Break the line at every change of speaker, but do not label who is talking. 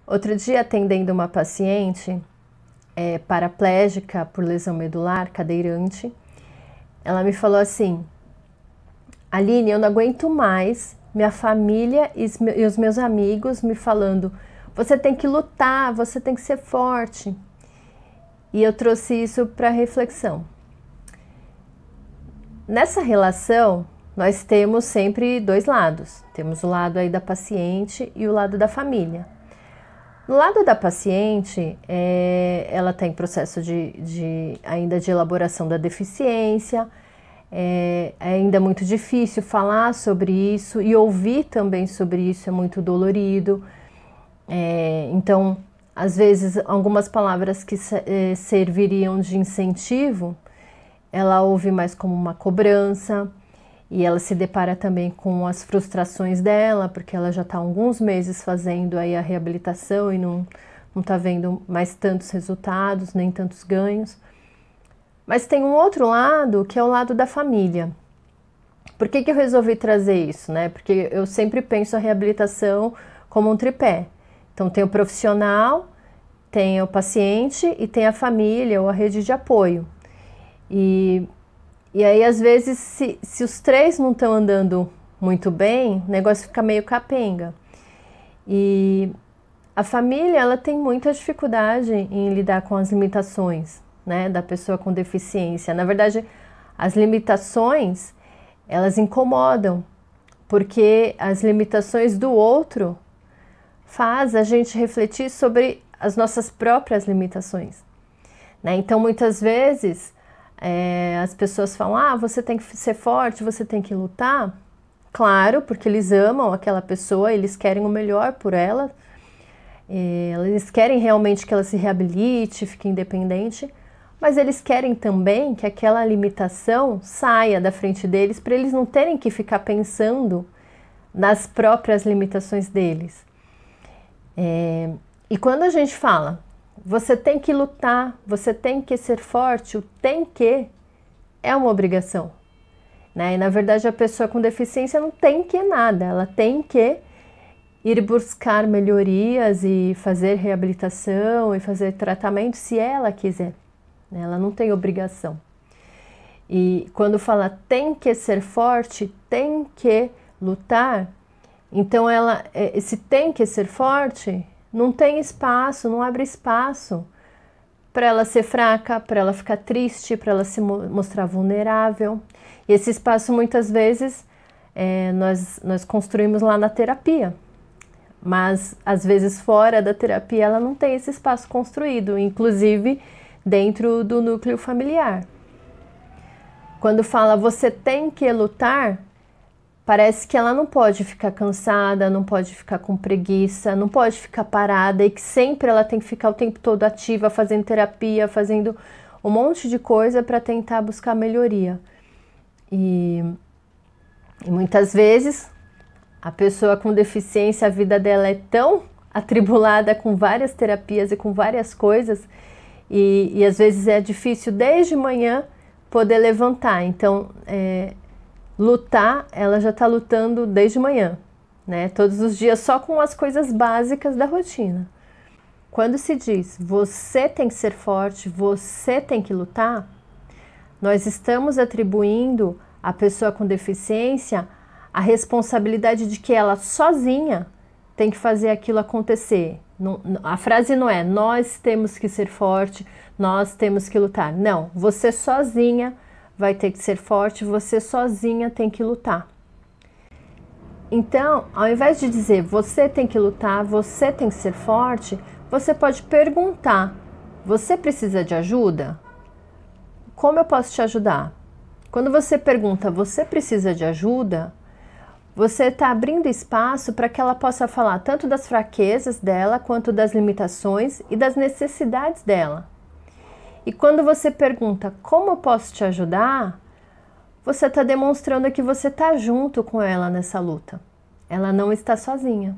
Outro dia, atendendo uma paciente paraplégica por lesão medular, cadeirante, ela me falou assim: Aline, eu não aguento mais minha família e os meus amigos me falando, você tem que lutar, você tem que ser forte. E eu trouxe isso para reflexão. Nessa relação, nós temos sempre dois lados. Temos o lado aí da paciente e o lado da família. No lado da paciente, ela está em processo ainda de elaboração da deficiência, é ainda muito difícil falar sobre isso e ouvir também sobre isso é muito dolorido. Então, às vezes, algumas palavras que serviriam de incentivo, ela ouve mais como uma cobrança e ela se depara também com as frustrações dela, porque ela já está há alguns meses fazendo aí a reabilitação e não está vendo mais tantos resultados, nem tantos ganhos. Mas tem um outro lado, que é o lado da família. Por que eu resolvi trazer isso, né? Porque eu sempre penso a reabilitação como um tripé. Então tem o profissional, tem o paciente e tem a família ou a rede de apoio. E aí, às vezes, se os três não estão andando muito bem, o negócio fica meio capenga. E a família, ela tem muita dificuldade em lidar com as limitações, né, da pessoa com deficiência. Na verdade, as limitações, elas incomodam, porque as limitações do outro faz a gente refletir sobre as nossas próprias limitações, né? Então, muitas vezes, as pessoas falam, você tem que ser forte, você tem que lutar. Claro, porque eles amam aquela pessoa, eles querem o melhor por ela, eles querem realmente que ela se reabilite, fique independente, mas eles querem também que aquela limitação saia da frente deles para eles não terem que ficar pensando nas próprias limitações deles. E quando a gente fala, você tem que lutar, você tem que ser forte, o tem que é uma obrigação, né? E na verdade a pessoa com deficiência não tem que nada, ela tem que ir buscar melhorias e fazer reabilitação e fazer tratamento se ela quiser, né? Ela não tem obrigação. E quando fala tem que ser forte, tem que lutar, então esse tem que ser forte não tem espaço, não abre espaço para ela ser fraca, para ela ficar triste, para ela se mostrar vulnerável. E esse espaço muitas vezes nós construímos lá na terapia, mas às vezes fora da terapia ela não tem esse espaço construído, inclusive dentro do núcleo familiar. Quando fala você tem que lutar, parece que ela não pode ficar cansada, não pode ficar com preguiça, não pode ficar parada e que sempre ela tem que ficar o tempo todo ativa, fazendo terapia, fazendo um monte de coisa para tentar buscar melhoria. E muitas vezes a pessoa com deficiência, a vida dela é tão atribulada com várias terapias e com várias coisas e às vezes é difícil desde manhã poder levantar. Então, lutar, ela já está lutando desde manhã, né? Todos os dias só com as coisas básicas da rotina. Quando se diz você tem que ser forte, você tem que lutar, nós estamos atribuindo à pessoa com deficiência a responsabilidade de que ela sozinha tem que fazer aquilo acontecer. A frase não é nós temos que ser forte, nós temos que lutar. Não, você sozinha vai ter que ser forte, você sozinha tem que lutar. Então, ao invés de dizer você tem que lutar, você tem que ser forte, você pode perguntar, você precisa de ajuda? Como eu posso te ajudar? Quando você pergunta, você precisa de ajuda, você está abrindo espaço para que ela possa falar tanto das fraquezas dela, quanto das limitações e das necessidades dela. E quando você pergunta como eu posso te ajudar, você está demonstrando que você está junto com ela nessa luta. Ela não está sozinha.